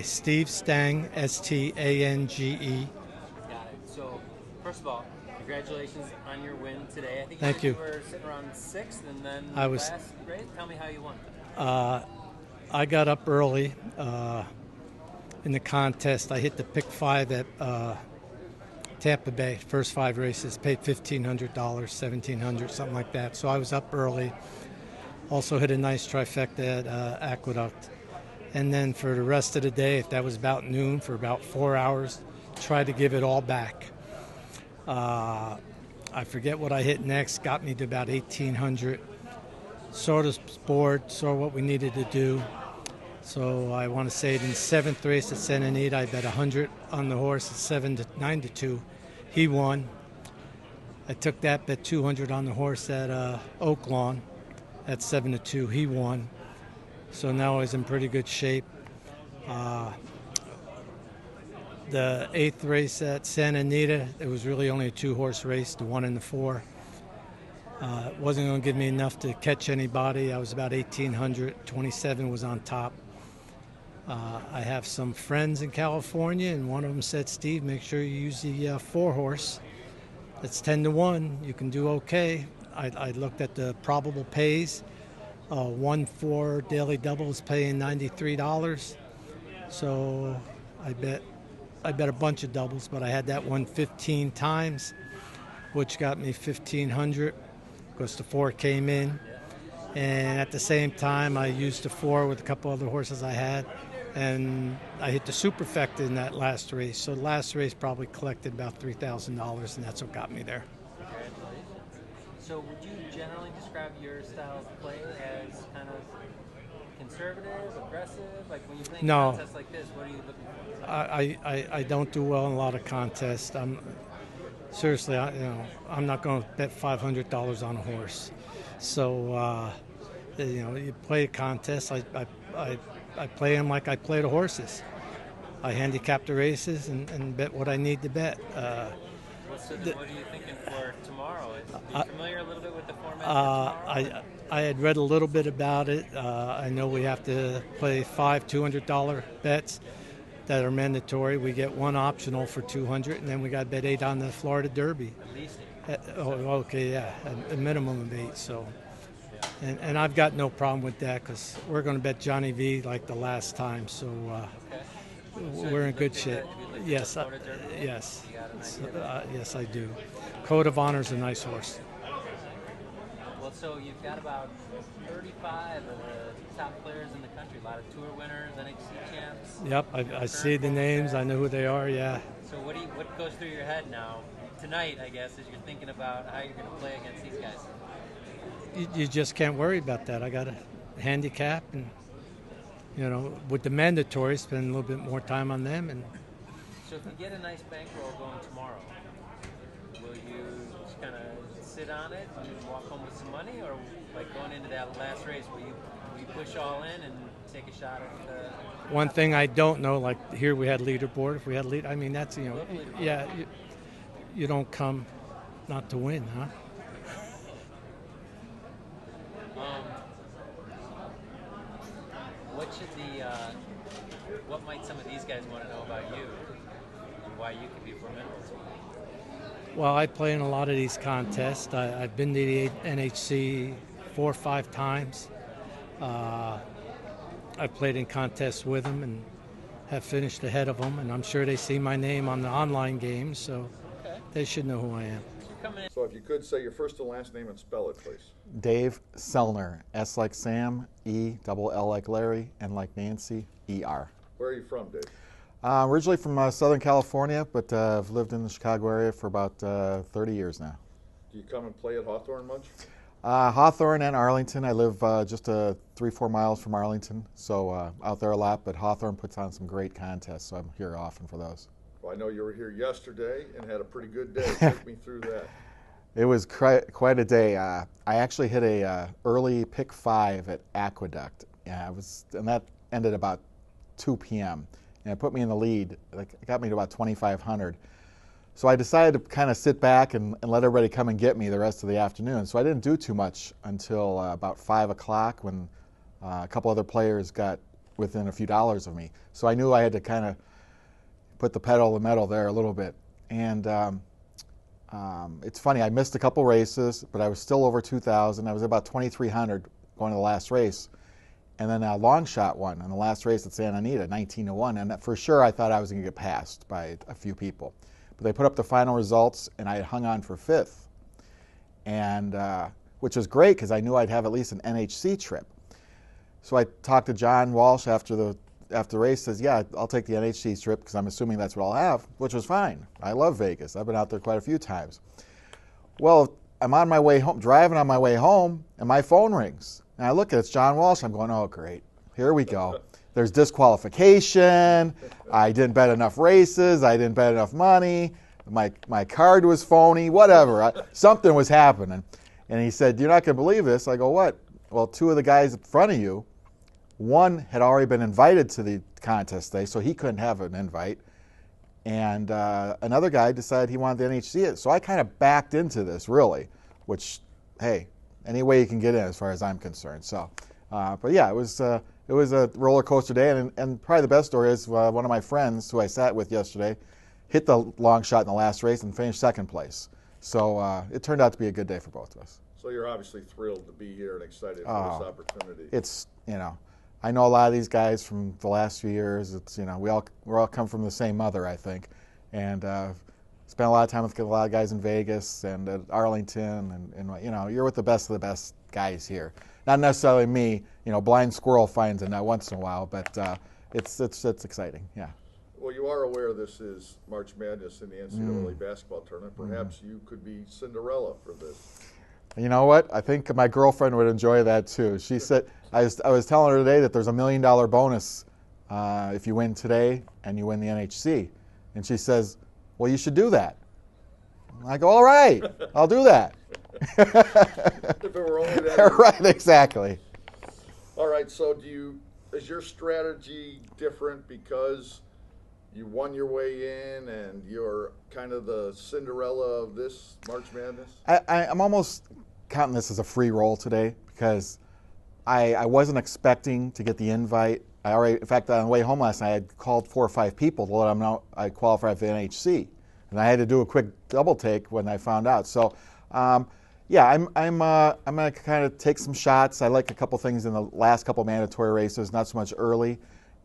Steve Stang, Stange. Got it. So, first of all, congratulations on your win today. I think you Thank said you you. were sitting around sixth, and then I was. last race. Tell me how you won. I got up early in the contest. I hit the pick five at Tampa Bay. First five races, paid $1,500, $1,700, something like that. So I was up early. Also hit a nice trifecta at Aqueduct. And then for the rest of the day, if that was about noon, for about 4 hours, tried to give it all back. I forget what I hit next, got me to about 1,800. Saw the board, saw what we needed to do. So I want to say in the seventh race at Santa Anita, I bet 100 on the horse at 9-2. He won. I took that, bet 200 on the horse at Oaklawn at 7-2. He won. So now he's in pretty good shape. The eighth race at Santa Anita, it was really only a two-horse race, the 1 and the 4. It wasn't going to give me enough to catch anybody. I was about 1,800. 27 was on top. I have some friends in California, and one of them said, Steve, make sure you use the 4-horse. It's 10-1. You can do okay. I looked at the probable pays. 1-4 daily double is paying $93. So I bet a bunch of doubles, but I had that one 15 times, which got me 1,500 because the 4 came in. And at the same time, I used the 4 with a couple other horses I had, and I hit the superfecta in that last race. So the last race probably collected about $3,000, and that's what got me there. So, would you generally describe your style of play as kind of conservative, aggressive? Like when you play No. contests like this, what are you looking for? I don't do well in a lot of contests. Seriously, I'm not going to bet $500 on a horse. So, you play a contest. I play them like I play the horses. I handicap the races and bet what I need to bet. So then what are you thinking for tomorrow? Are you familiar a little bit with the format for tomorrow? I had read a little bit about it. I know we have to play 5 $200 bets that are mandatory. We get one optional for 200, and then we got to bet 8 on the Florida Derby. At least 8. Okay, yeah, a minimum of 8. So, and I've got no problem with that because we're going to bet Johnny V like the last time. So we're in good shape. Yes, yes, yes, I do. Code of Honor's a nice horse. Well, so you've got about 35 of the top players in the country. A lot of tour winners, NHC champs. Yep, I see the names. I know who they are. Yeah. So what goes through your head now tonight? I guess as you're thinking about how you're going to play against these guys. You just can't worry about that. I got a handicap, and with the mandatory, spend a little bit more time on them. And so if you get a nice bankroll going tomorrow, will you just kind of sit on it and walk home with some money, or like going into that last race, will you push all in and take a shot at the one thing I don't know, like here we had leaderboard. If we had I mean that's yeah, you don't come not to win, huh? What might some of these guys want to know about you and why you could be formidable to them? Well, I play in a lot of these contests. I've been to the NHC 4 or 5 times. I've played in contests with them and have finished ahead of them, and I'm sure they see my name on the online games, so they should know who I am. So if you could say your first and last name and spell it, please. Dave Sellner, S like Sam, E, double L like Larry, N like Nancy, E-R. Where are you from, Dave? Originally from Southern California, but I've lived in the Chicago area for about 30 years now. Do you come and play at Hawthorne much? Hawthorne and Arlington. I live just 3-4 miles from Arlington, so out there a lot, but Hawthorne puts on some great contests, so I'm here often for those. Well, I know you were here yesterday and had a pretty good day. Take me through that. It was quite a day. I actually hit a early pick 5 at Aqueduct. And that ended about 2 p.m. and it put me in the lead. It got me to about 2,500. So I decided to kind of sit back and let everybody come and get me the rest of the afternoon. So I didn't do too much until about 5 o'clock when a couple other players got within a few dollars of me. So I knew I had to kind of put the pedal to the metal there a little bit. And it's funny, I missed a couple races, but I was still over 2,000. I was about 2,300 going to the last race. And then a long shot won on the last race at Santa Anita, 19-1. And for sure, I thought I was going to get passed by a few people. But they put up the final results, and I had hung on for 5th, and which was great because I knew I'd have at least an NHC trip. So I talked to John Walsh after the race. Says, "Yeah, I'll take the NHC trip because I'm assuming that's what I'll have," which was fine. I love Vegas. I've been out there quite a few times. Well, I'm on my way home, driving on my way home, and my phone rings. And I look at it, it's John Walsh. I'm going, "Oh, great. Here we go. There's disqualification. I didn't bet enough races. I didn't bet enough money. My card was phony, whatever. Something was happening." And he said, "You're not going to believe this." I go, "What?" "Well, 2 of the guys in front of you, one had already been invited to the contest day, so he couldn't have an invite. And another guy decided he wanted the NHC. So I kind of backed into this, really, which, hey, any way you can get in as far as I'm concerned. So, but yeah, it was a roller coaster day. And probably the best story is one of my friends who I sat with yesterday hit the long shot in the last race and finished 2nd place. So it turned out to be a good day for both of us. So you're obviously thrilled to be here and excited for this opportunity. It's, I know a lot of these guys from the last few years. It's, we all come from the same mother, I think, and spent a lot of time with a lot of guys in Vegas and at Arlington, and you're with the best of the best guys here. Not necessarily me, blind squirrel finds a nut once in a while, but it's exciting, yeah. Well, you are aware this is March Madness in the NCAA basketball tournament. Perhaps you could be Cinderella for this. You know what? I think my girlfriend would enjoy that too. She said, I was telling her today that there's a $1 million bonus if you win today and you win the NHC. And she says, "Well, you should do that." I go, "All right, I'll do that." If it were only that. Right, exactly. All right, so is your strategy different because you won your way in and you're kind of the Cinderella of this March Madness? I'm almost counting this as a free roll today because I wasn't expecting to get the invite. In fact, on the way home last night, I had called 4 or 5 people to let them know I qualified for the NHC. And I had to do a quick double take when I found out. So, yeah, I'm going to kind of take some shots. I like a couple things in the last couple mandatory races, not so much early.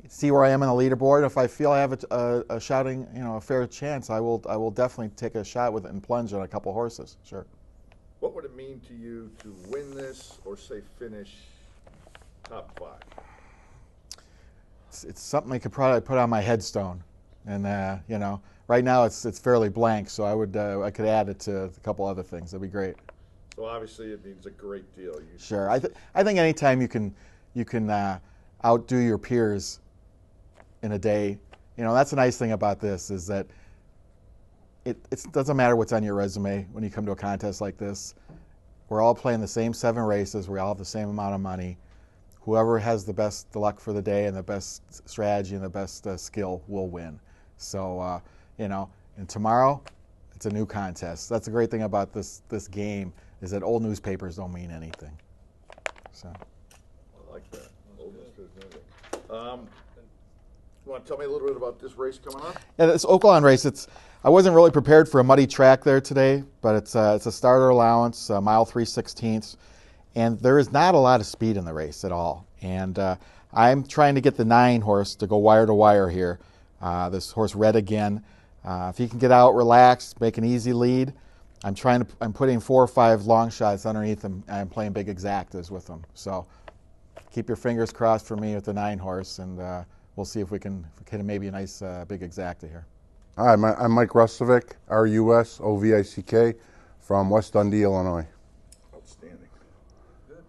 See where I am on the leaderboard. If I feel I have a shouting, a fair chance, I will definitely take a shot with it and plunge on a couple horses. Sure. What would it mean to you to win this or say finish top 5? It's something I could probably put on my headstone, and right now it's fairly blank. So I could add it to a couple other things. That'd be great. So obviously it means a great deal. Sure. I think anytime you can outdo your peers in a day, that's the nice thing about this is that it doesn't matter what's on your resume when you come to a contest like this. We're all playing the same 7 races. We all have the same amount of money. Whoever has the luck for the day and the best strategy and the best skill will win. So, and tomorrow, it's a new contest. That's the great thing about this game is that old newspapers don't mean anything. So. I like that. Old newspapers. You want to tell me a little bit about this race coming up? Yeah, this Oaklawn race. I wasn't really prepared for a muddy track there today, but it's a starter allowance, mile 3/16, and there is not a lot of speed in the race at all. And I'm trying to get the 9 horse to go wire to wire here. This horse Red Again. If he can get out, relax, make an easy lead. I'm putting 4 or 5 long shots underneath him, and I'm playing big exactas with him. So keep your fingers crossed for me with the 9 horse, and we'll see if we can hit maybe a nice big exacta here. Hi, I'm Mike Rusovic, Rusovick, from West Dundee, Illinois. Outstanding. Good.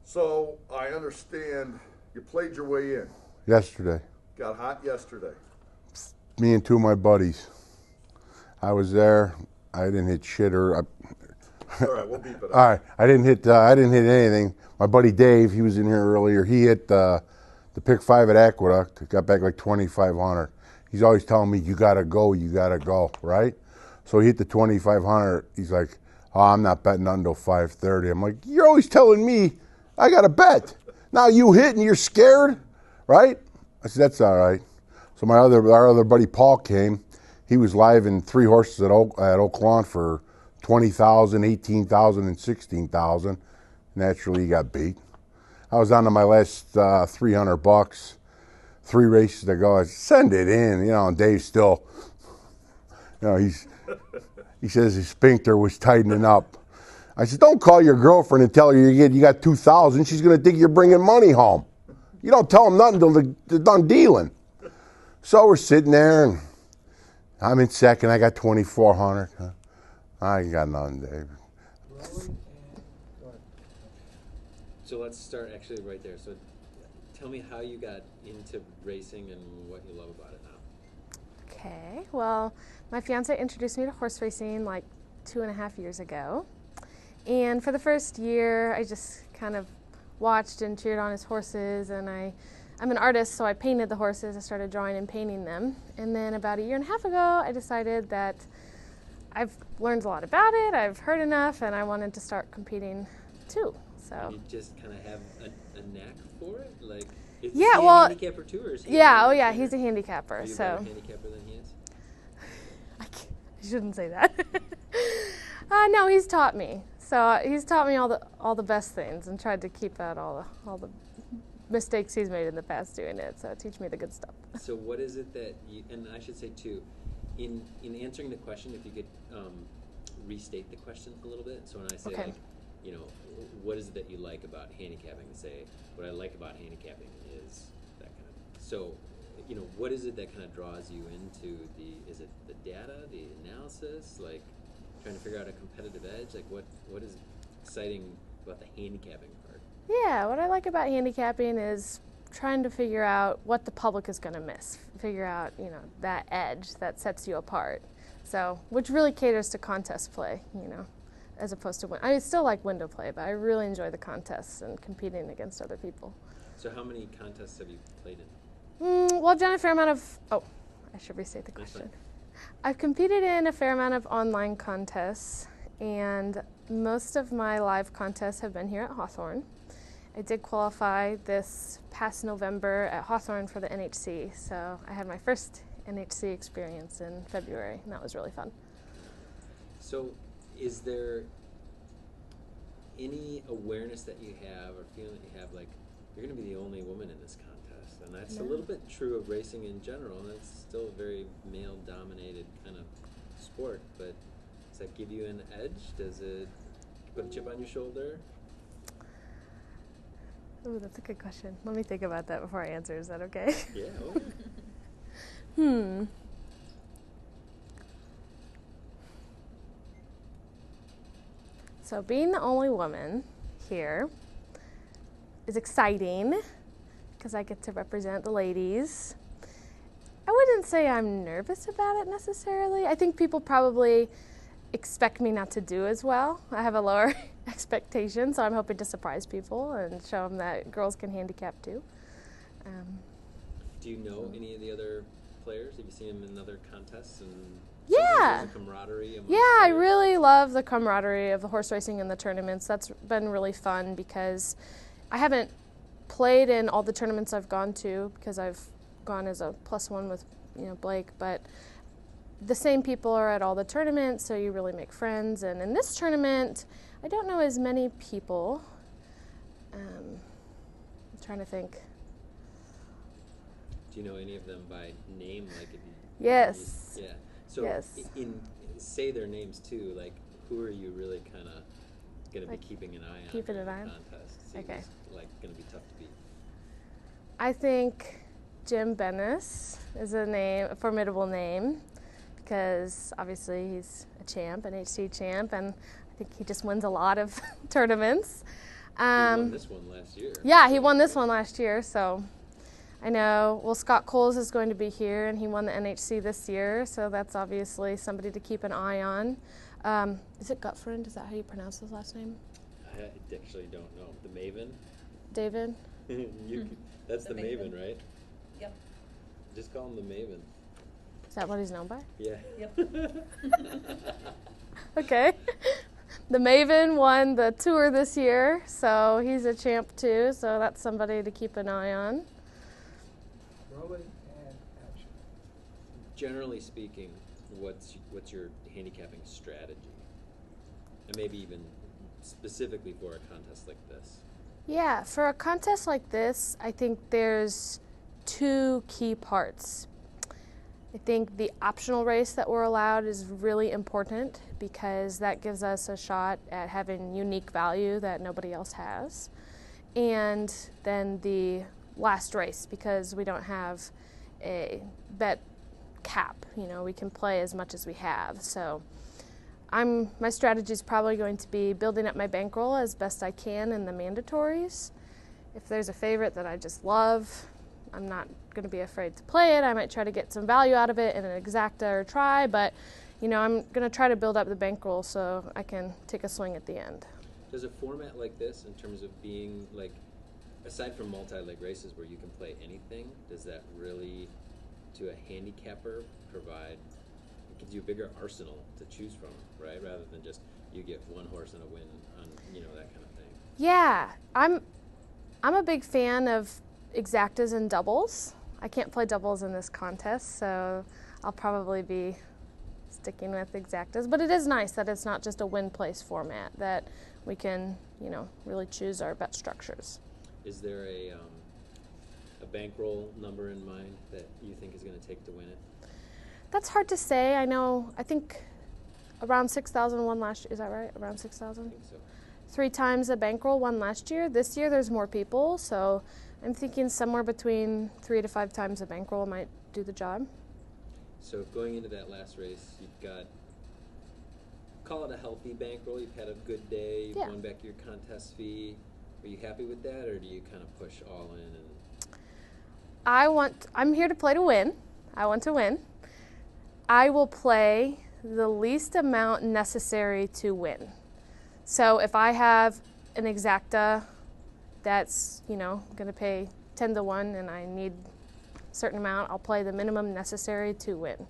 So I understand you played your way in. Yesterday. Got hot yesterday. Me and 2 of my buddies. I was there. I didn't hit shit All right, we'll beep it up. All right, I didn't hit anything. My buddy Dave, he was in here earlier. He hit the pick 5 at Aqueduct. Got back like 2,500. He's always telling me, you gotta go, right? So he hit the 2,500. He's like, "Oh, I'm not betting until 5:30." I'm like, "You're always telling me I gotta bet. Now you hit and you're scared." right? I said, that's all right. So our other buddy Paul came. He was live in 3 horses at Oak Lawn for 20,000, 18,000, and 16,000. Naturally, he got beat. I was on to my last $300. 3 races to go. I said, send it in, and Dave still, he says his sphincter was tightening up. I said, don't call your girlfriend and tell her you got 2,000. She's going to think you're bringing money home. You don't tell them nothing until they're done dealing. So we're sitting there, and I'm in second. I got 2,400. I ain't got nothing, Dave. So let's start actually right there. So tell me how you got into racing and what you love about it now. Okay, well, my fiance introduced me to horse racing like 2.5 years ago. And for the first year, I just kind of watched and cheered on his horses, and I'm an artist, so I painted the horses. I started drawing and painting them. And then about 1.5 years ago, I decided that I've learned a lot about it, I've heard enough, and I wanted to start competing too. So You just kind of have a knack for it? Like, is yeah, he well, a handicapper too, or is he yeah, a oh yeah, trainer? he's a handicapper. Are you a So better handicapper than he is? I shouldn't say that. No, he's taught me. So he's taught me all the best things and tried to keep out all the mistakes he's made in the past doing it. So teach me the good stuff. So what is it that you, and I should say too, in answering the question, if you could restate the question a little bit. So when I say Okay. like, what is it that you like about handicapping? Say, what I like about handicapping is that kind of. So, what is it that kind of draws you into is it the data, the analysis, like trying to figure out a competitive edge? Like what is exciting about the handicapping part? Yeah, what I like about handicapping is trying to figure out what the public is going to miss. Figure out, that edge that sets you apart. So, which really caters to contest play, as opposed to I still like window play, but I really enjoy the contests and competing against other people. So how many contests have you played in? Well, I've done a fair amount of. Oh, I should restate the That's question. fine. I've competed in a fair amount of online contests, and most of my live contests have been here at Hawthorne. I did qualify this past November at Hawthorne for the NHC, so I had my first NHC experience in February, and that was really fun. So is there any awareness that you have or feeling that you have, like you're going to be the only woman in this contest? And that's a little bit true of racing in general, and it's still a very male-dominated kind of sport, but does that give you an edge? Does it put a chip on your shoulder? Ooh, that's a good question. Let me think about that before I answer. Is that okay? Yeah. Okay. So being the only woman here is exciting because I get to represent the ladies. I wouldn't say I'm nervous about it necessarily. I think people probably expect me not to do as well. I have a lower expectation, so I'm hoping to surprise people and show them that girls can handicap too. Do you know any of the other players? Have you seen them in other contests? And Yeah. there's a camaraderie amongst Yeah, I players? really love the camaraderie of the horse racing and the tournaments. That's been really fun because I haven't played in all the tournaments I've gone to because I've gone as a +1 with Blake, but the same people are at all the tournaments, so you really make friends. And in this tournament, I don't know as many people. I'm trying to think. Do you know any of them by name? Like if you, Yes. Yeah. So Yes. say their names too. Like who are you really kind of going to Like, be keeping an eye on? keeping an during eye the on? contest? See Okay. who's, like going to be tough to beat. I think Jim Bennis is a formidable name because obviously he's a champ, an HC champ, and I think he just wins a lot of tournaments. He won this one last year. Yeah, he won this one last year, so I know. Well, Scott Coles is going to be here, and he won the NHC this year, so that's obviously somebody to keep an eye on. Is it Gutfriend? Is that how you pronounce his last name? I actually don't know. The Maven? David? That's the Maven, right? Yep. Just call him the Maven. Is that what he's known by? Yeah. Yep. Okay. The Maven won the tour this year, so he's a champ too, so that's somebody to keep an eye on. generally speaking, what's your handicapping strategy? And maybe even specifically for a contest like this. Yeah, for a contest like this, I think there's two key parts. I think the optional race that we're allowed is really important because that gives us a shot at having unique value that nobody else has. And then the last race, because we don't have a bet cap, we can play as much as we have. So my strategy is probably going to be building up my bankroll as best I can in the mandatories. If there's a favorite that I just love, I'm not going to be afraid to play it. I might try to get some value out of it in an exacta or try, but I'm going to try to build up the bankroll so I can take a swing at the end. Does a format like this, in terms of being like, aside from multi-leg races where you can play anything, does that really, to a handicapper, provide? It gives you a bigger arsenal to choose from, right? Rather than just you get one horse and a win on, that kind of thing. Yeah, I'm a big fan of exactas and doubles. I can't play doubles in this contest, so I'll probably be sticking with exactas. But it is nice that it's not just a win-place format, that we can, really choose our bet structures. Is there a bankroll number in mind that you think is going to take to win it? That's hard to say. I think around 6,000 won last year. Is that right? Around 6,000? I think so. 3 times the bankroll won last year. This year there's more people, so I'm thinking somewhere between 3 to 5 times the bankroll might do the job. So going into that last race, you've got, call it a healthy bankroll. You've had a good day. You've won back your contest fee. Are you happy with that, or do you kind of push all in? I'm here to play to win. I want to win. I will play the least amount necessary to win. So if I have an exacta that's, going to pay 10 to 1 and I need a certain amount, I'll play the minimum necessary to win.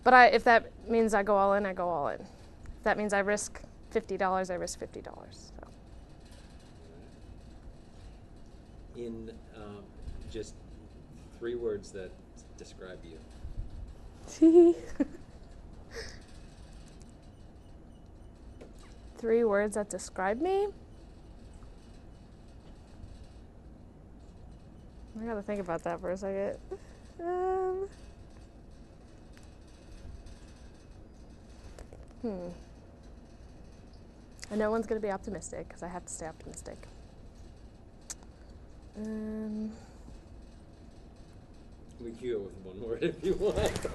But if that means I go all in, I go all in. If that means I risk $50, I risk $50. So. In just 3 words that describe you. 3 words that describe me? I gotta think about that for a second. And no one's gonna be optimistic because I have to stay optimistic. We can go with 1 word if you want.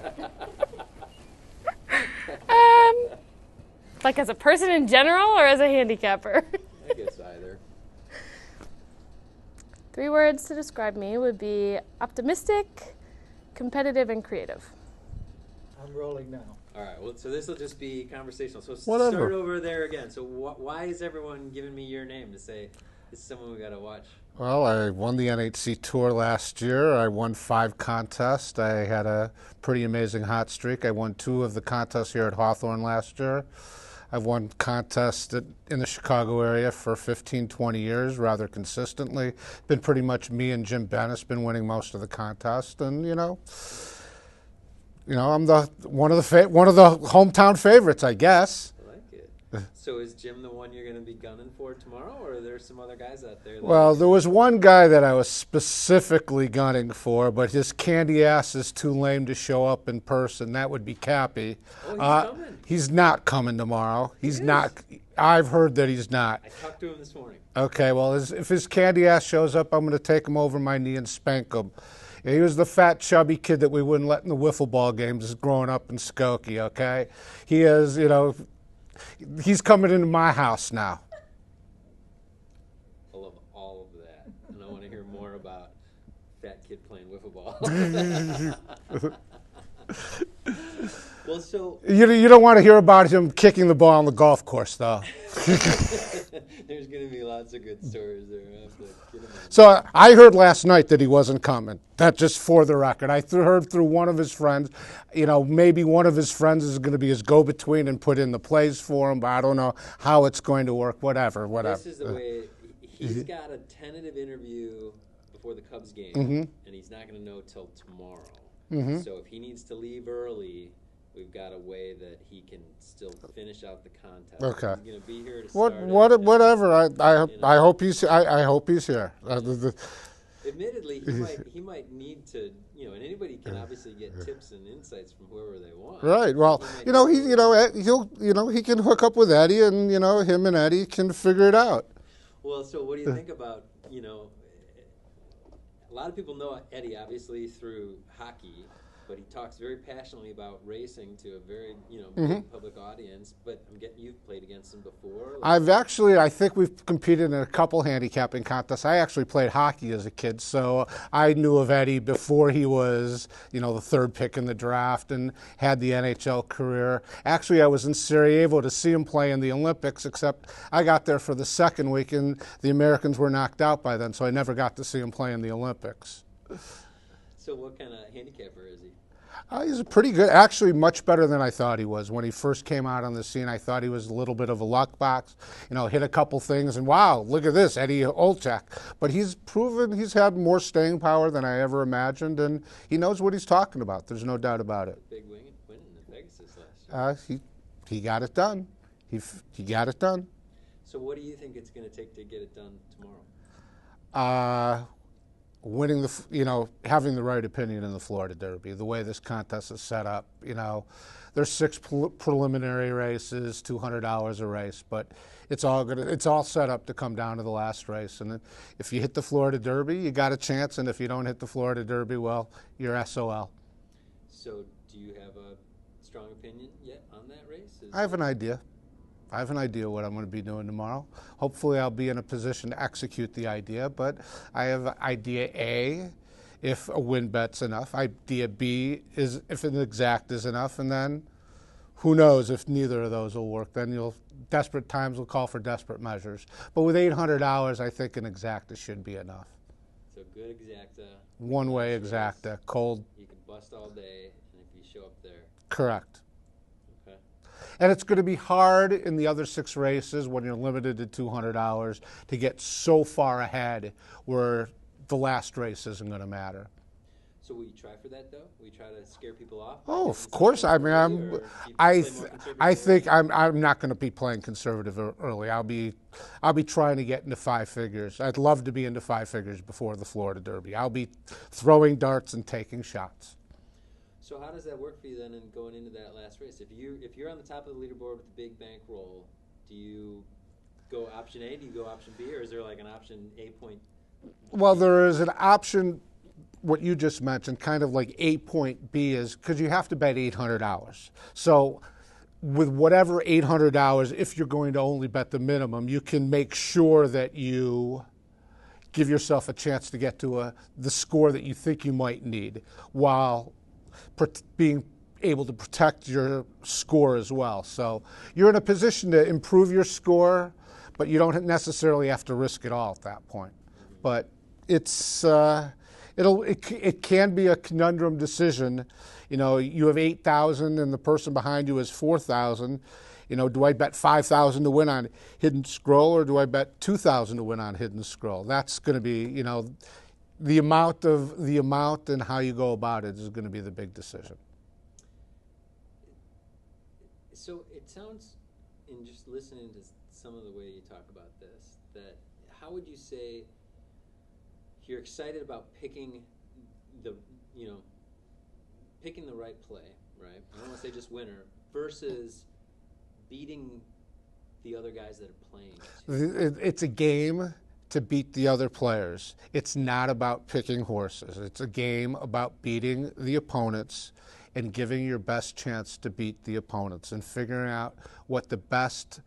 Like as a person in general or as a handicapper? I guess either. 3 words to describe me would be optimistic, competitive, and creative. I'm rolling now. All right, well, so this will just be conversational. So Whatever. start over there again. So why is everyone giving me your name to say this is someone we got to watch? Well, I won the NHC Tour last year. I won 5 contests. I had a pretty amazing hot streak. I won 2 of the contests here at Hawthorne last year. I've won contests in the Chicago area for 15, 20 years rather consistently. Been pretty much me and Jim Bennis been winning most of the contests, and I'm one of the hometown favorites, I guess. I like it. So is Jim the one you're going to be gunning for tomorrow, or are there some other guys out there? Well, there was one guy that I was specifically gunning for, but his candy ass is too lame to show up in person. That would be Cappy. Oh, he's coming. He's not coming tomorrow. He's not. I've heard that he's not. I talked to him this morning. Okay, well, if his candy ass shows up, I'm going to take him over my knee and spank him. He was the fat, chubby kid that we wouldn't let in the wiffle ball games growing up in Skokie, okay? He is, he's coming into my house now. I love all of that, and I want to hear more about fat kid playing wiffle ball. Well, so You don't want to hear about him kicking the ball on the golf course, though. there's going to be lots of good stories there. I have to get him on. So I heard last night that he wasn't coming. That just for the record. I heard through one of his friends, maybe one of his friends is going to be his go-between and put in the plays for him, but I don't know how it's going to work. Whatever. This is the way he's got a tentative interview before the Cubs game, and he's not going to know till tomorrow. Mm-hmm. So if he needs to leave early, we've got a way that he can still finish out the contest. Okay. He's going to be here to start it. Whatever. I You know. hope he's I hope he's here. Admittedly, he might need to, you know, and anybody can obviously get tips and insights from whoever they want. Right. Well, He might he can hook up with Eddie, and him and Eddie can figure it out. Well, so what do you think about, a lot of people know Eddie obviously through hockey, but he talks very passionately about racing to a very, big public audience. But I'm getting you've played against him before. I think we've competed in a couple handicapping contests. I actually played hockey as a kid, so I knew of Eddie before he was, the third pick in the draft and had the NHL career. Actually, I was in Sarajevo to see him play in the Olympics, except I got there for the second week and the Americans were knocked out by then, so I never got to see him play in the Olympics. So what kind of handicapper is he? He's pretty good, actually much better than I thought he was. When he first came out on the scene, I thought he was a little bit of a luck box, hit a couple things and wow, look at this, Eddie Olczyk. But he's proven he's had more staying power than I ever imagined, and he knows what he's talking about. There's no doubt about it. Big win in Pegasus last year. He got it done. He got it done. So what do you think it's going to take to get it done tomorrow? Winning having the right opinion in the Florida Derby, the way this contest is set up, there's 6 preliminary races, $200 a race, but it's all set up to come down to the last race. And if you hit the Florida Derby, you got a chance, and if you don't hit the Florida Derby, well, you're SOL. So do you have a strong opinion yet on that race? I have an idea. I have an idea what I'm going to be doing tomorrow. Hopefully I'll be in a position to execute the idea, but I have idea A, if a win bet's enough. Idea B is if an exact is enough, and then who knows if neither of those will work. Then desperate times will call for desperate measures. But with $800, I think an exacta should be enough. So good exacta. One-way exacta, cold. You can bust all day, and if you show up there. Correct. Okay. And it's going to be hard in the other 6 races when you're limited to $200 to get so far ahead where the last race isn't going to matter. So will you try for that though? Will you try to scare people off? Oh, of course. I mean, I think I'm not going to be playing conservative early. I'll be trying to get into 5 figures. I'd love to be into 5 figures before the Florida Derby. I'll be throwing darts and taking shots. So how does that work for you then in going into that last race? If you're on the top of the leaderboard with the big bankroll, do you go option A? Do you go option B? Or is there like an option A point? Well, there is an option, what you just mentioned, kind of like A point B is, because you have to bet $800. So with whatever $800, if you're going to only bet the minimum, you can make sure that you give yourself a chance to get to the score that you think you might need, while being able to protect your score as well. So you're in a position to improve your score, but you don't necessarily have to risk it all at that point. But it can be a conundrum decision. You have 8,000 and the person behind you has 4,000. Do I bet 5,000 to win on Hidden Scroll, or do I bet 2,000 to win on Hidden Scroll? That's going to be, the amount and how you go about it is going to be the big decision. So it sounds, in just listening to some of the way you talk about this, that how would you say you're excited about picking the right play, right? I don't want to say just winner, versus beating the other guys that are playing. It's a game to beat the other players. It's not about picking horses. It's a game about beating the opponents and giving your best chance to beat the opponents and figuring out what the best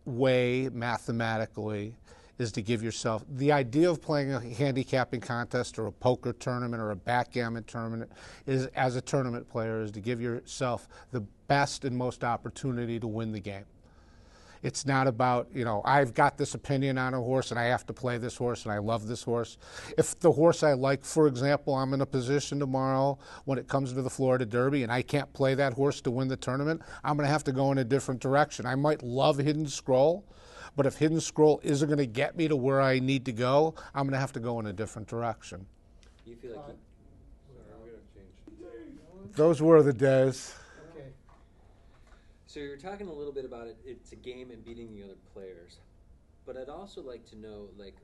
way mathematically is to give yourself. The idea of playing a handicapping contest or a poker tournament or a backgammon tournament is, as a tournament player, is to give yourself the best and most opportunity to win the game. It's not about, I've got this opinion on a horse and I have to play this horse and I love this horse. If the horse I like, for example, I'm in a position tomorrow when it comes to the Florida Derby and I can't play that horse to win the tournament, I'm going to have to go in a different direction. I might love Hidden Scroll, but if Hidden Scroll isn't going to get me to where I need to go, I'm going to have to go in a different direction. You feel like Those were the days. Okay. So you're talking a little bit about it. It's a game and beating the other players, but I'd also like to know, like,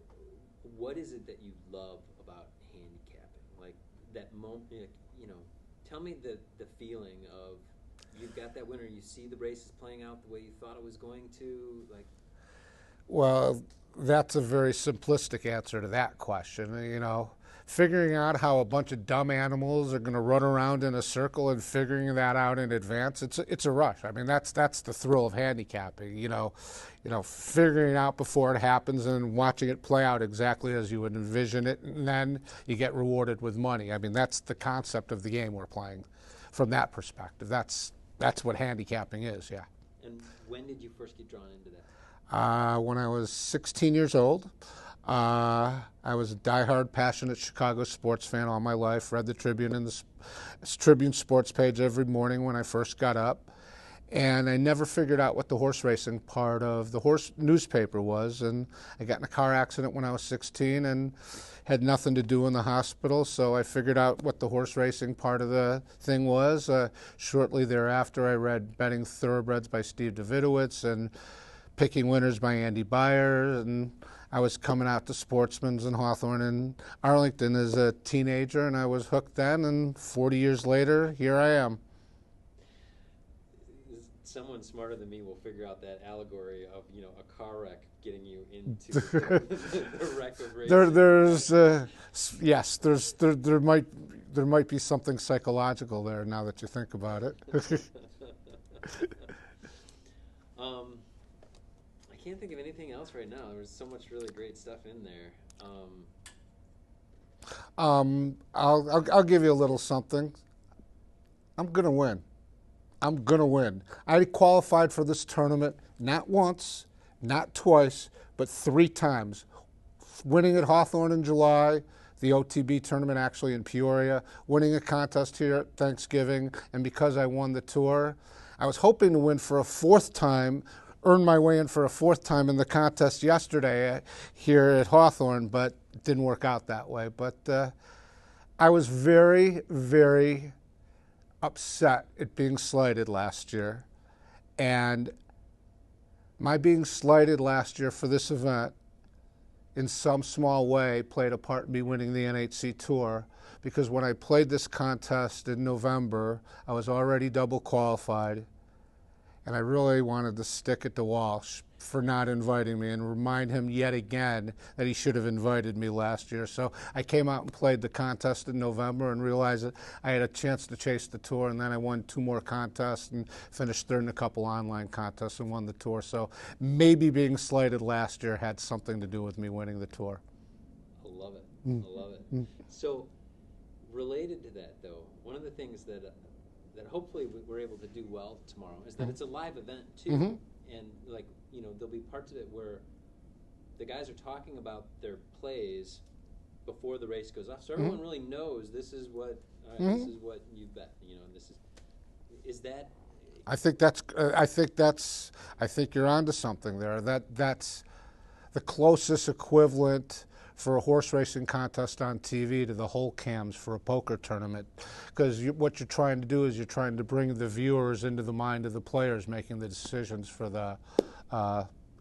what is it that you love about handicapping? Like that moment, you know, tell me the feeling of you've got that winner, you see the races playing out the way you thought it was going to, like. Well, that's a very simplistic answer to that question. You know, figuring out how a bunch of dumb animals are going to run around in a circle and figuring that out in advance, it's a rush. I mean, that's the thrill of handicapping. You know, figuring it out before it happens and watching it play out exactly as you would envision it, and then you get rewarded with money. I mean, that's the concept of the game we're playing. From that perspective, that's what handicapping is. Yeah. And when did you first get drawn into that? When I was 16 years old. I was a diehard, passionate Chicago sports fan all my life. Read the Tribune and the Tribune sports page every morning when I first got up. And I never figured out what the horse racing part of the horse newspaper was. And I got in a car accident when I was 16 and had nothing to do in the hospital. So I figured out what the horse racing part of the thing was. Shortly thereafter, I read Betting Thoroughbreds by Steve Davidowitz and Picking Winners by Andy Beyer, and I was coming out to Sportsman's in Hawthorne and Arlington as a teenager, and I was hooked then, and 40 years later, here I am. Someone smarter than me will figure out that allegory of, you know, a car wreck getting you into the wreck of racing. Yes, there might be something psychological there now that you think about it. I can't think of anything else right now. There's so much really great stuff in there. I'll give you a little something. I'm gonna win. I'm gonna win. I qualified for this tournament not once, not twice, but 3 times. Winning at Hawthorne in July, the OTB tournament actually in Peoria, winning a contest here at Thanksgiving, and because I won the tour, I was hoping to win for a 4th time, earn my way in for a 4th time in the contest yesterday here at Hawthorne, but it didn't work out that way. But I was very, very upset at being slighted last year. And my being slighted last year for this event in some small way played a part in me winning the NHC Tour, because when I played this contest in November, I was already double qualified. And I really wanted to stick it to Walsh for not inviting me and remind him yet again that he should have invited me last year. So I came out and played the contest in November and realized that I had a chance to chase the tour, and then I won 2 more contests and finished 3rd in a couple online contests and won the tour. So maybe being slighted last year had something to do with me winning the tour. I love it. I love it. So related to that, though, one of the things that hopefully we're able to do well tomorrow is that it's a live event too, and like, you know, there'll be parts of it where the guys are talking about their plays before the race goes off, so everyone really knows this is what this is what you bet, you know, and this is that. I think you're onto something there. That's the closest equivalent for a horse racing contest on TV to the whole cams for a poker tournament, because what you're trying to do is you're trying to bring the viewers into the mind of the players making the decisions for the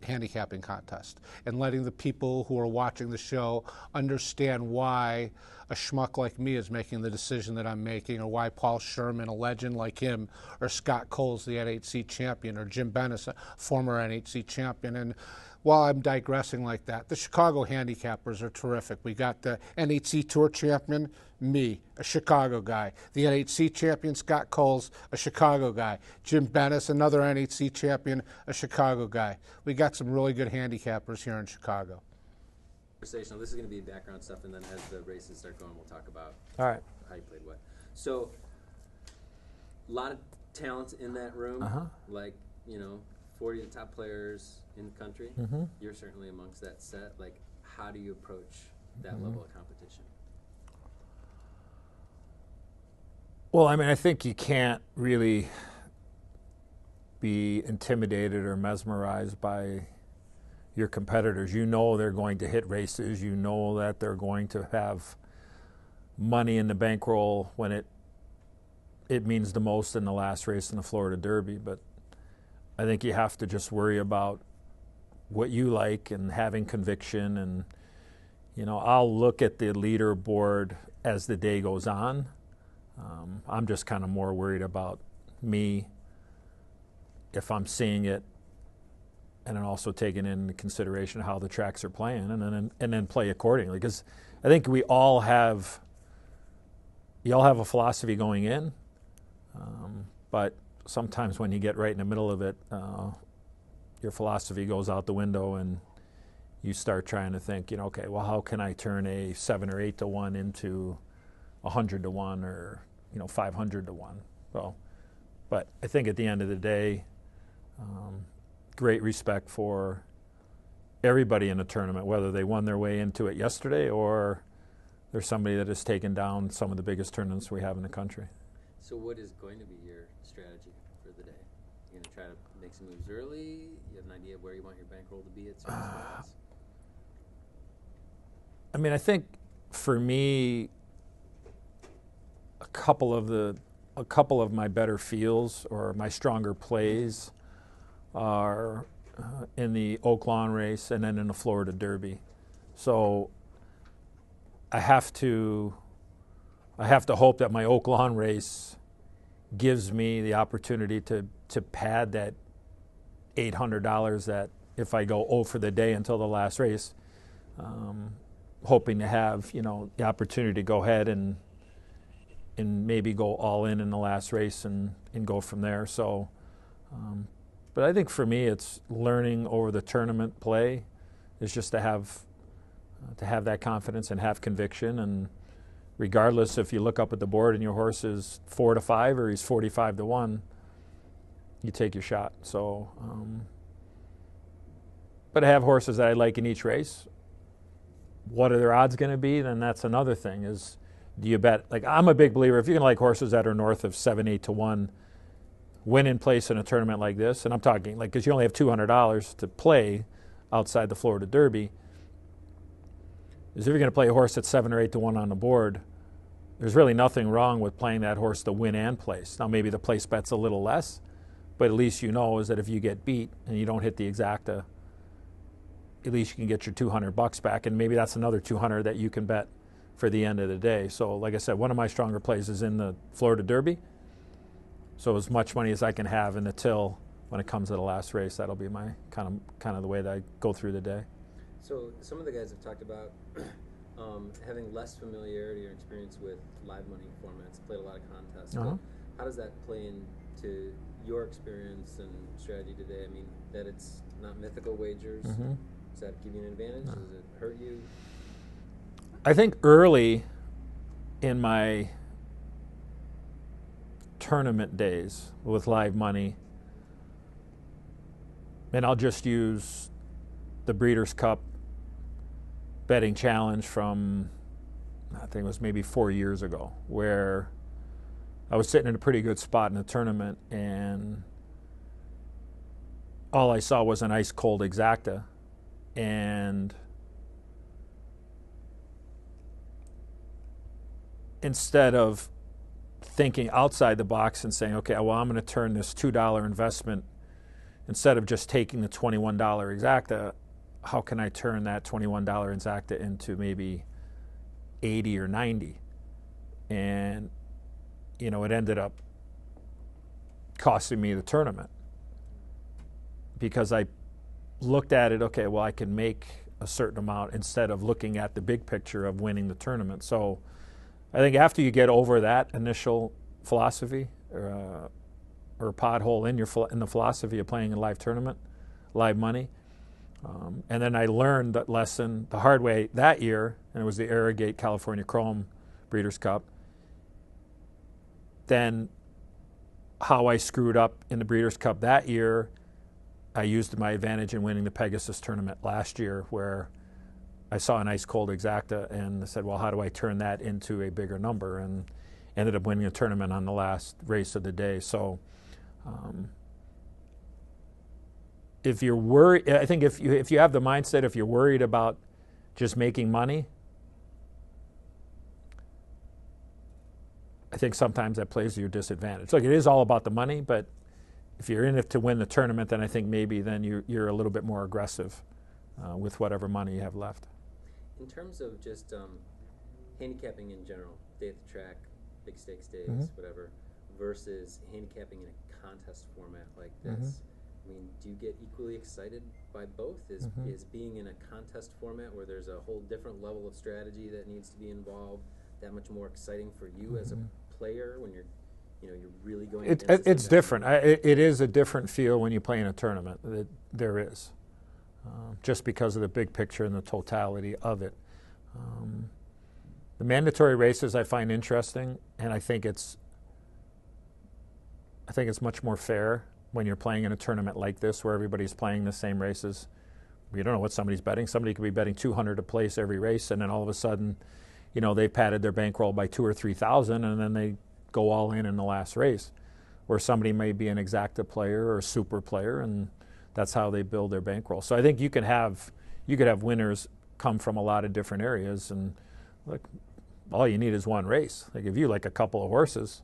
handicapping contest, and letting the people who are watching the show understand why a schmuck like me is making the decision that I'm making, or why Paul Sherman, a legend like him, or Scott Coles, the NHC champion, or Jim Bennis, a former NHC champion. And while I'm digressing like that, the Chicago handicappers are terrific. We got the NHC Tour champion, me, a Chicago guy. The NHC champion, Scott Coles, a Chicago guy. Jim Bennis, another NHC champion, a Chicago guy. We got some really good handicappers here in Chicago. This is going to be background stuff, and then as the races start going, we'll talk about All right. how you played what. So, a lot of talent in that room, like, you know, 40 of the top players in the country. You're certainly amongst that set. Like, how do you approach that level of competition? Well, I mean, I think you can't really be intimidated or mesmerized by your competitors. You know they're going to hit races. You know that they're going to have money in the bankroll when it it means the most in the last race in the Florida Derby. But I think you have to just worry about what you like and having conviction. And, you know, I'll look at the leaderboard as the day goes on. I'm just kind of more worried about me, if I'm seeing it, and then also taking into consideration how the tracks are playing, and then play accordingly. Because I think you all have a philosophy going in, but sometimes when you get right in the middle of it, your philosophy goes out the window, and you start trying to think, you know, okay, well, how can I turn a 7 or 8 to 1 into 100 to 1, or, you know, 500 to 1. So, but I think at the end of the day, great respect for everybody in the tournament, whether they won their way into it yesterday or there's somebody that has taken down some of the biggest tournaments we have in the country. So what is going to be your strategy for the day? You're going to try to make some moves early? You have an idea of where you want your bankroll to be at certain spots? I mean, I think for me, a couple of my better feels or my stronger plays are in the Oaklawn race and then in the Florida Derby. So I have to hope that my Oaklawn race gives me the opportunity to pad that $800 that if I go 0 for the day until the last race, hoping to have, you know, the opportunity to go ahead and maybe go all in the last race and go from there. So, but I think for me, it's learning over the tournament play is just to have that confidence and have conviction. And regardless if you look up at the board and your horse is 4 to 5 or he's 45 to 1, you take your shot. So, but I have horses that I like in each race. What are their odds going to be? Then that's another thing is, do you bet? Like, I'm a big believer, if you're going to like horses that are north of 7, 8 to 1, win in place in a tournament like this, and I'm talking like, because you only have $200 to play outside the Florida Derby, is if you're going to play a horse at 7 or 8 to 1 on the board, there's really nothing wrong with playing that horse to win and place. Now maybe the place bet's a little less, but at least you know is that if you get beat and you don't hit the exacta, at least you can get your $200 back, and maybe that's another $200 that you can bet for the end of the day. So like I said, one of my stronger plays is in the Florida Derby. So as much money as I can have in the till when it comes to the last race, that'll be my kind of the way that I go through the day. So some of the guys have talked about having less familiarity or experience with live money formats, played a lot of contests. Uh-huh. How does that play into your experience and strategy today? I mean, that it's not mythical wagers. Mm-hmm. Does that give you an advantage? No. Does it hurt you? I think early in my tournament days with live money, and I'll just use the Breeders' Cup betting challenge from, I think it was maybe 4 years ago, where I was sitting in a pretty good spot in the tournament and all I saw was an ice cold exacta, and instead of thinking outside the box and saying, okay, well, I'm going to turn this $2 investment, instead of just taking the $21 exacta, how can I turn that $21 exacta into maybe 80 or 90? And, you know, it ended up costing me the tournament because I looked at it, okay, well, I can make a certain amount instead of looking at the big picture of winning the tournament. So I think after you get over that initial philosophy or pothole in the philosophy of playing a live tournament, live money, and then I learned that lesson the hard way that year, and it was the Arrogate California Chrome Breeders' Cup. Then how I screwed up in the Breeders' Cup that year, I used my advantage in winning the Pegasus tournament last year, where I saw an ice cold exacta and I said, well, how do I turn that into a bigger number? And ended up winning a tournament on the last race of the day. So if you're worried, I think if you have the mindset, if you're worried about just making money, I think sometimes that plays to your disadvantage. Look, it is all about the money, but if you're in it to win the tournament, then I think maybe then you're a little bit more aggressive with whatever money you have left. In terms of just handicapping in general, day at the track, big stakes days, whatever, versus handicapping in a contest format like this, I mean, do you get equally excited by both? Is being in a contest format where there's a whole different level of strategy that needs to be involved that much more exciting for you as a player when you're really going against it's different. It is a different feel when you play in a tournament. There is. Just because of the big picture and the totality of it. The mandatory races I find interesting, and I think it's much more fair when you're playing in a tournament like this where everybody's playing the same races. You don't know what somebody's betting. Somebody could be betting 200 a place every race, and then all of a sudden, they padded their bankroll by 2,000 or 3,000, and then they go all in the last race. Where somebody may be an exacta player or a super player, and that's how they build their bankroll. So I think you could have winners come from a lot of different areas, and look, all you need is one race. Like if you like a couple of horses,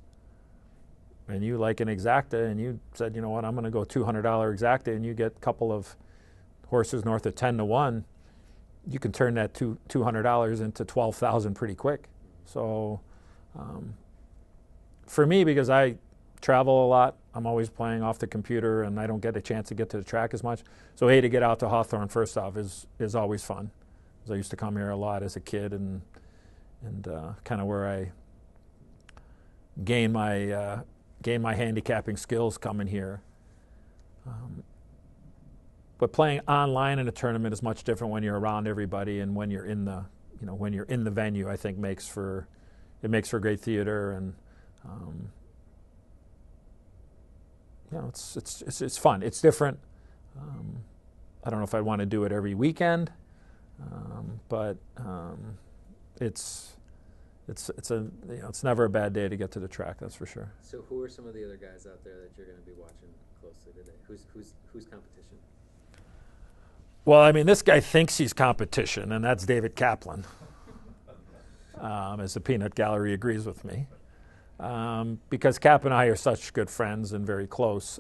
and you like an exacta, and you said, you know what, I'm going to go $200 exacta, and you get a couple of horses north of 10-1, you can turn that $200 into $12,000 pretty quick. So for me, because I travel a lot, I'm always playing off the computer, and I don't get a chance to get to the track as much. So to get out to Hawthorne first off is always fun. Because I used to come here a lot as a kid, and kind of where I gained my handicapping skills coming here. But playing online in a tournament is much different when you're around everybody, and when you're in the venue. I think makes for great theater, and it's fun. It's different. I don't know if I want to do it every weekend, but it's never a bad day to get to the track. That's for sure. So who are some of the other guys out there that you're going to be watching closely today? Who's competition? Well, I mean, this guy thinks he's competition, and that's David Kaplan. As the Peanut Gallery agrees with me. Because Cap and I are such good friends and very close.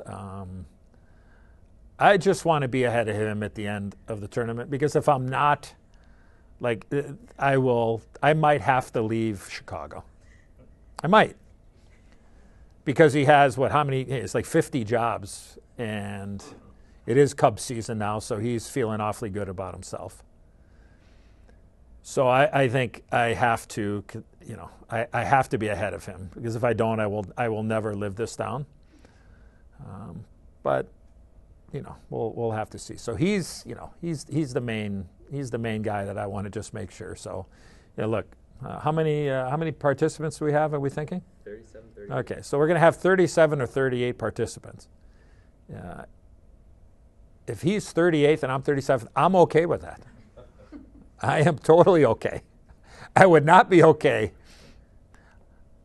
I just want to be ahead of him at the end of the tournament, because if I'm not, I might have to leave Chicago. I might. Because he has, it's like 50 jobs, and it is Cubs season now, so he's feeling awfully good about himself. So I think I have to, I have to be ahead of him, because if I don't, I will never live this down. But we'll have to see. So he's the main guy that I want to just make sure. So, look, how many participants do we have? Are we thinking? 37, 38. Okay, so we're going to have 37 or 38 participants. If he's 38th and I'm 37th, I'm okay with that. I am totally okay. I would not be okay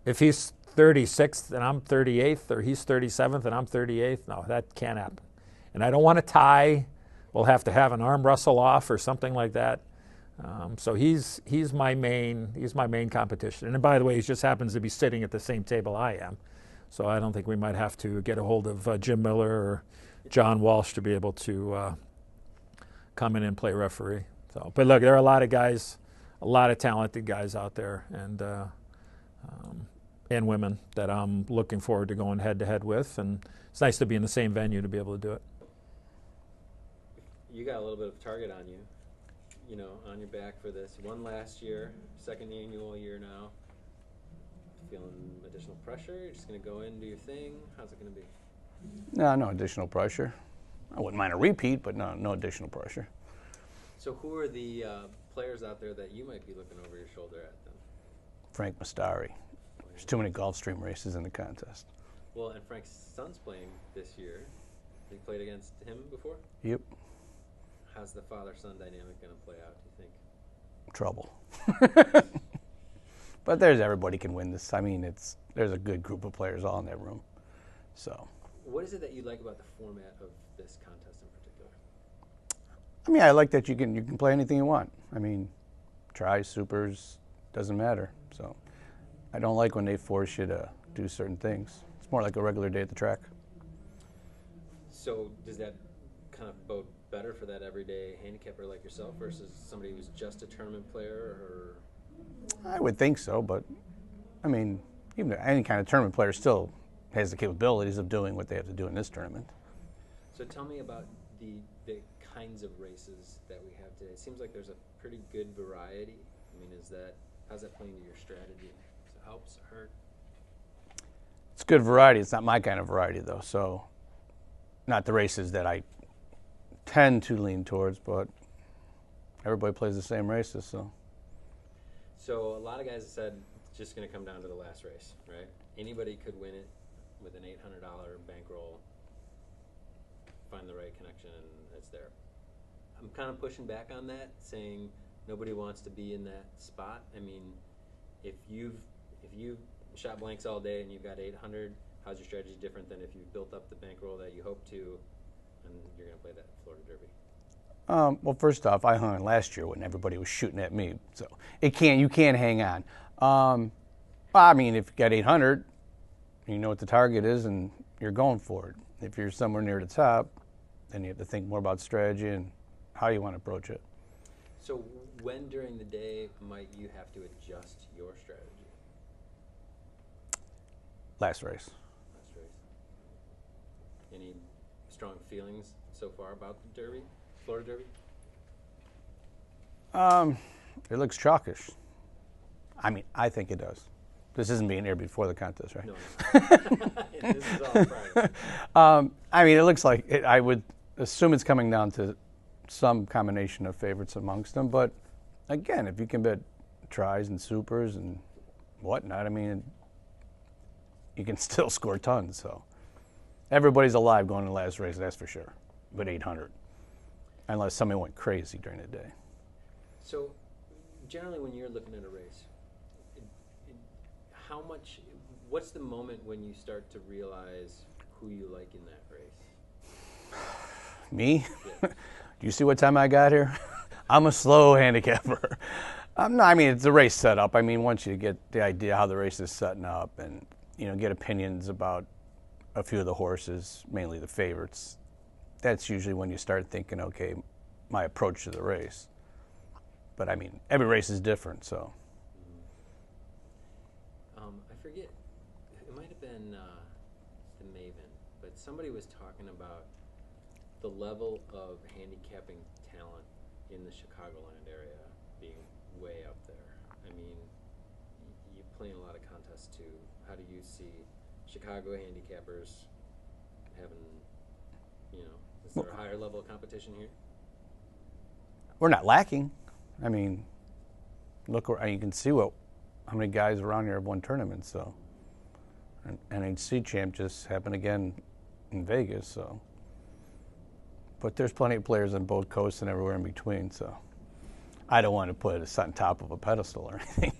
if he's 36th and I'm 38th, or he's 37th and I'm 38th. No, that can't happen. And I don't want to tie. We'll have to have an arm wrestle off or something like that. So he's my main competition. And by the way, he just happens to be sitting at the same table I am. So I don't think we might have to get a hold of Jim Miller or John Walsh to be able to come in and play referee. So, but look, there are a lot of guys, a lot of talented guys out there, and women that I'm looking forward to going head to head with, and it's nice to be in the same venue to be able to do it. You got a little bit of target on you, on your back for this. One last year, second annual year now. Feeling additional pressure? You're just going to go in and do your thing? How's it going to be? No additional pressure. I wouldn't mind a repeat, but no additional pressure. So who are the players out there that you might be looking over your shoulder at then? Frank Mastari. There's too many Gulfstream races in the contest. Well, and Frank's son's playing this year. Have you played against him before? Yep. How's the father-son dynamic going to play out, do you think? Trouble. But everybody can win this. I mean, there's a good group of players all in that room. So. What is it that you like about the format of this contest in particular? I mean, I like that you can play anything you want. I mean, tries, supers, doesn't matter. So I don't like when they force you to do certain things. It's more like a regular day at the track. So does that kind of bode better for that everyday handicapper like yourself versus somebody who's just a tournament player? Or I would think so, but I mean, even any kind of tournament player still has the capabilities of doing what they have to do in this tournament. So tell me about the kinds of races that we have today. It seems like there's a pretty good variety. I mean, how's that playing into your strategy? Does it help, does it hurt? It's good variety. It's not my kind of variety, though. So, not the races that I tend to lean towards, but everybody plays the same races, so. So a lot of guys have said it's just going to come down to the last race, right? Anybody could win it with an $800 bankroll, find the right connection, and it's there. I'm kind of pushing back on that, saying nobody wants to be in that spot. I mean, if you've shot blanks all day and you've got 800, how's your strategy different than if you've built up the bankroll that you hope to, and you're going to play that Florida Derby? Well, first off, I hung last year when everybody was shooting at me, so you can't hang on. I mean, if you got 800, you know what the target is, and you're going for it. If you're somewhere near the top, then you have to think more about strategy and how you want to approach it. So when during the day might you have to adjust your strategy? Last race. Last race. Any strong feelings so far about the Derby, Florida Derby? It looks chalkish. I mean, I think it does. This isn't being aired before the contest, right? No. This is all private. I mean, it looks like it. I would assume it's coming down to some combination of favorites amongst them. But again, if you can bet tries and supers and whatnot, I mean, you can still score tons. So everybody's alive going to the last race, that's for sure, with 800, unless somebody went crazy during the day. So generally when you're looking at a race, what's the moment when you start to realize who you like in that race? Me? Yeah. Do you see what time I got here? I'm a slow handicapper. I mean, it's a race setup. I mean, once you get the idea how the race is setting up and, get opinions about a few of the horses, mainly the favorites, that's usually when you start thinking, okay, my approach to the race. But, I mean, every race is different, so. I forget, it might have been the Maven, but somebody was talking about the level of handicapping talent in the Chicagoland area being way up there. I mean, you play in a lot of contests too. How do you see Chicago handicappers having, is there a higher level of competition here? We're not lacking. I mean, look, you can see how many guys around here have won tournaments. So, and NHC champ just happened again in Vegas. So, but there's plenty of players on both coasts and everywhere in between. So, I don't want to put us on top of a pedestal or anything.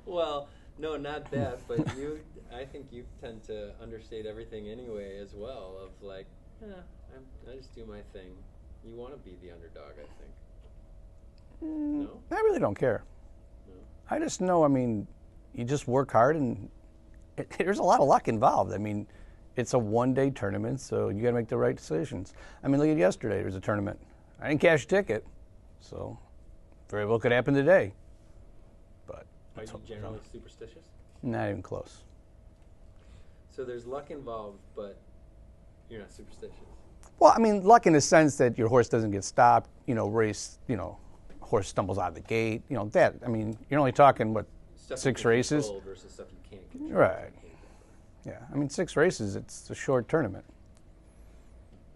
Well, no, not that. But I think you tend to understate everything anyway, as well. Of like, I just do my thing. You want to be the underdog, I think. No? I really don't care. No? I just know, I mean, you just work hard and there's a lot of luck involved. I mean, it's a one-day tournament, so you got to make the right decisions. I mean, look at yesterday. There was a tournament. I didn't cash a ticket, so very well could happen today. But are you generally superstitious? Not even close. So there's luck involved, but you're not superstitious. Well, I mean, luck in the sense that your horse doesn't get stopped, race, horse stumbles out of the gate, that. I mean, you're only talking, what, Stuff 6 you can races? control versus stuff you can't control. Right. Yeah, I mean, 6 races, it's a short tournament.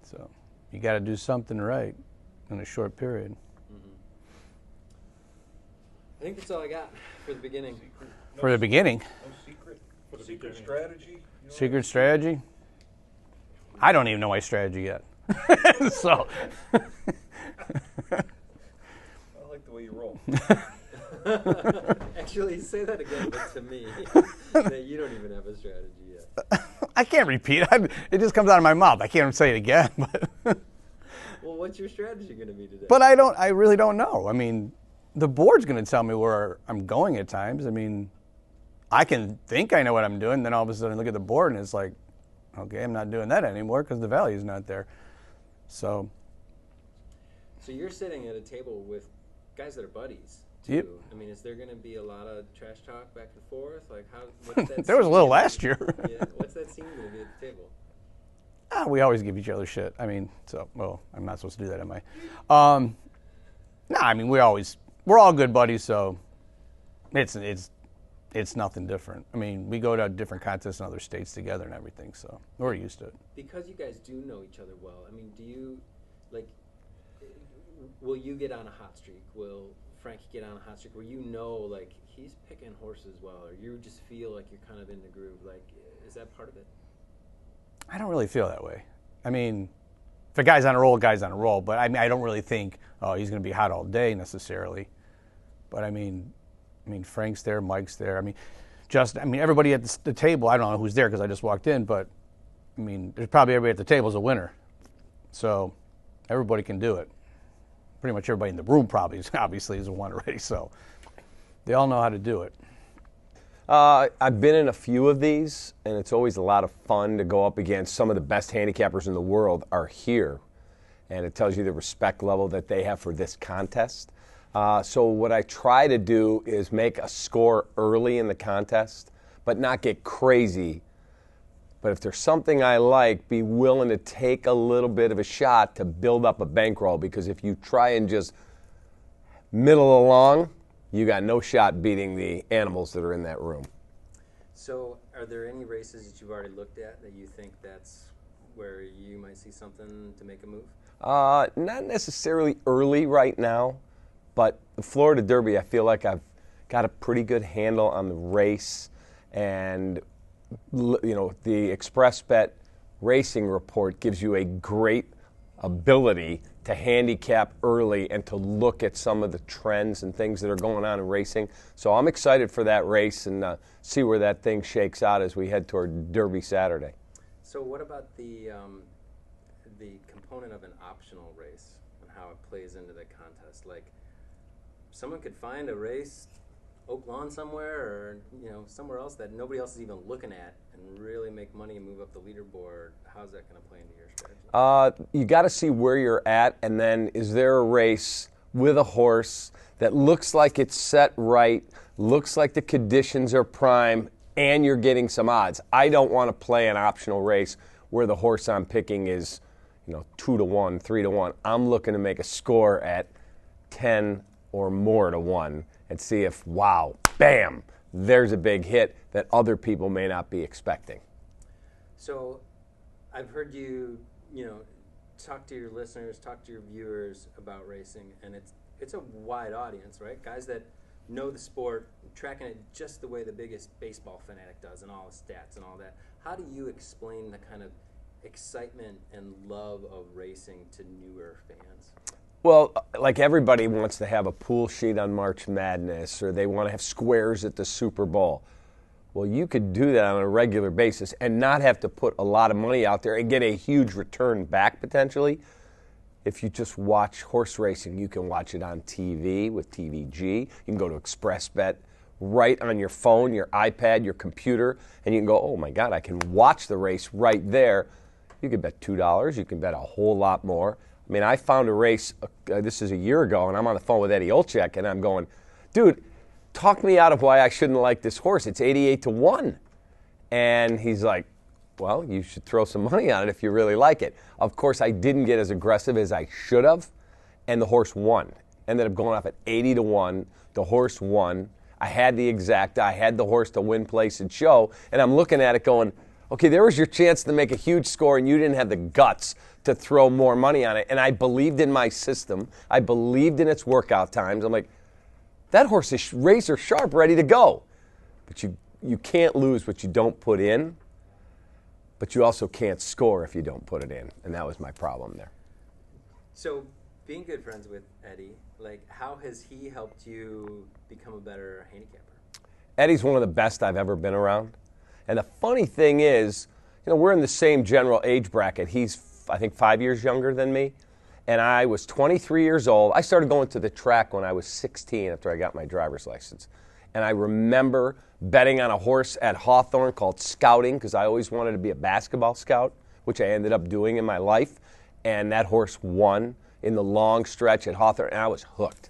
So you got to do something right in a short period. Mm-hmm. I think that's all I got for the beginning. For the beginning? No secret? For the secret strategy? Secret strategy? I don't even know my strategy yet. So. I like the way you roll. Actually, say that again, but to me, that you don't even have a strategy yet. I can't repeat it. It just comes out of my mouth. I can't say it again. But well, what's your strategy going to be today? But I really don't know. I mean, the board's going to tell me where I'm going at times. I mean, I can think I know what I'm doing, then all of a sudden I look at the board and it's like, okay, I'm not doing that anymore because the value's not there. So you're sitting at a table with guys that are buddies too. Yep. I mean, is there going to be a lot of trash talk back and forth? Like, what's that there was a scene little gonna last be? year. Yeah, what's that scene going to be at the table? We always give each other shit. I mean, well, I'm not supposed to do that, am I? I mean, we're all good buddies, so it's nothing different. I mean, we go to different contests in other states together and everything, so we're used to it. Because you guys do know each other well, I mean, do you, like, will you get on a hot streak? Will Frankie get on a hot streak where you know, like, he's picking horses well, or you just feel like you're kind of in the groove? Like, is that part of it? I don't really feel that way. I mean, if a guy's on a roll, guy's on a roll, but I mean, I don't really think, oh, he's going to be hot all day necessarily. But I mean, Frank's there, Mike's there. I mean, everybody at the table, I don't know who's there because I just walked in, but I mean, there's probably everybody at the table is a winner. So everybody can do it. Pretty much everybody in the room probably obviously is a winner already, so they all know how to do it. I've been in a few of these, and it's always a lot of fun to go up against some of the best handicappers in the world are here, and it tells you the respect level that they have for this contest. So what I try to do is make a score early in the contest, but not get crazy. But if there's something I like, be willing to take a little bit of a shot to build up a bankroll, because if you try and just middle along, you got no shot beating the animals that are in that room. So are there any races that you've already looked at that you think that's where you might see something to make a move? Not necessarily early right now, but the Florida Derby, I feel like I've got a pretty good handle on the race, and the Express Bet racing report gives you a great ability to handicap early and to look at some of the trends and things that are going on in racing. So I'm excited for that race and see where that thing shakes out as we head toward Derby Saturday. So what about the component of an optional race and how it plays into the contest? Like, someone could find a race, Oak Lawn somewhere, or somewhere else that nobody else is even looking at, and really make money and move up the leaderboard. How's that going to play into your strategy? You got to see where you're at, and then is there a race with a horse that looks like it's set right, looks like the conditions are prime, and you're getting some odds. I don't want to play an optional race where the horse I'm picking is 2-1, 3-1. I'm looking to make a score at 10 or more to 1 and see if, wow, bam, there's a big hit that other people may not be expecting. So I've heard you, talk to your listeners, talk to your viewers about racing, and it's a wide audience, right? Guys that know the sport, tracking it just the way the biggest baseball fanatic does, and all the stats and all that. How do you explain the kind of excitement and love of racing to newer fans? Well, like everybody wants to have a pool sheet on March Madness, or they want to have squares at the Super Bowl. Well, you could do that on a regular basis and not have to put a lot of money out there and get a huge return back potentially. If you just watch horse racing, you can watch it on TV with TVG. You can go to ExpressBet right on your phone, your iPad, your computer, and you can go, oh my God, I can watch the race right there. You can bet $2. You can bet a whole lot more. I mean, I found a race, this is a year ago, and I'm on the phone with Eddie Olczyk, and I'm going, dude, talk me out of why I shouldn't like this horse. It's 88-1. And he's like, well, you should throw some money on it if you really like it. Of course, I didn't get as aggressive as I should have, and the horse won. Ended up going off at 80-1. The horse won. I had the horse to win, place, and show, and I'm looking at it going, okay, there was your chance to make a huge score, and you didn't have the guts to throw more money on it. And I believed in my system. I believed in its workout times. I'm like, that horse is razor sharp, ready to go. But you can't lose what you don't put in, but you also can't score if you don't put it in. And that was my problem there. So being good friends with Eddie, like, how has he helped you become a better handicapper? Eddie's one of the best I've ever been around. And the funny thing is, we're in the same general age bracket. He's, I think, 5 years younger than me. And I was 23 years old. I started going to the track when I was 16 after I got my driver's license. And I remember betting on a horse at Hawthorne called Scouting, because I always wanted to be a basketball scout, which I ended up doing in my life. And that horse won in the long stretch at Hawthorne, and I was hooked.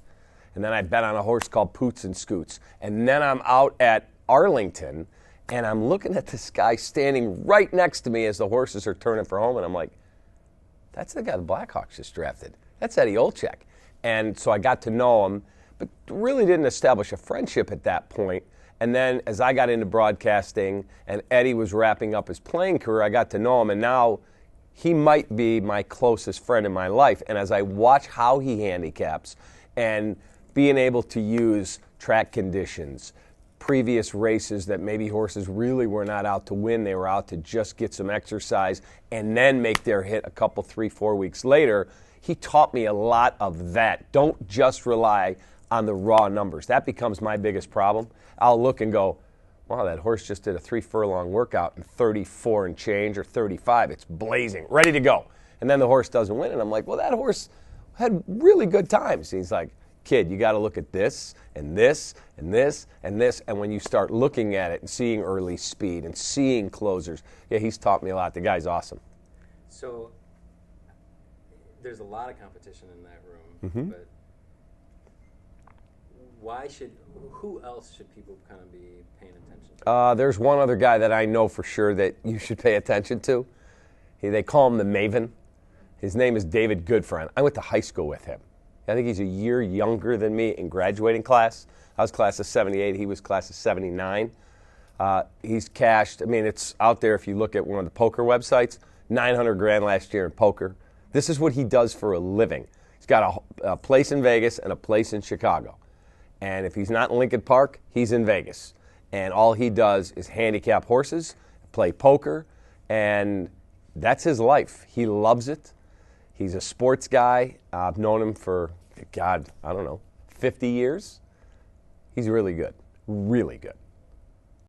And then I bet on a horse called Poots and Scoots. And then I'm out at Arlington, and I'm looking at this guy standing right next to me as the horses are turning for home, and I'm like, that's the guy the Blackhawks just drafted. That's Eddie Olczyk. And so I got to know him, but really didn't establish a friendship at that point. And then as I got into broadcasting and Eddie was wrapping up his playing career, I got to know him, and now he might be my closest friend in my life. And as I watch how he handicaps and being able to use track conditions, previous races that maybe horses really were not out to win, they were out to just get some exercise and then make their hit a couple, 3-4 weeks later, he taught me a lot of that. Don't just rely on the raw numbers. That becomes my biggest problem. I'll look and go, wow, that horse just did a 3 furlong workout in 34 and change or 35. It's blazing, ready to go. And then the horse doesn't win, and I'm like, well, that horse had really good times. And he's like, kid, you got to look at this and this and this and this. And when you start looking at it and seeing early speed and seeing closers, yeah, he's taught me a lot. The guy's awesome. So there's a lot of competition in that room, but who else should people kind of be paying attention to? There's one other guy that I know for sure that you should pay attention to. They call him the Maven. His name is David Goodfriend. I went to high school with him. I think he's a year younger than me in graduating class. I was class of 78. He was class of 79. He's cashed. I mean, it's out there if you look at one of the poker websites. $900,000 last year in poker. This is what he does for a living. He's got a place in Vegas and a place in Chicago. And if he's not in Lincoln Park, he's in Vegas. And all he does is handicap horses, play poker, and that's his life. He loves it. He's a sports guy. I've known him for, God, I don't know, 50 years. He's really good, really good.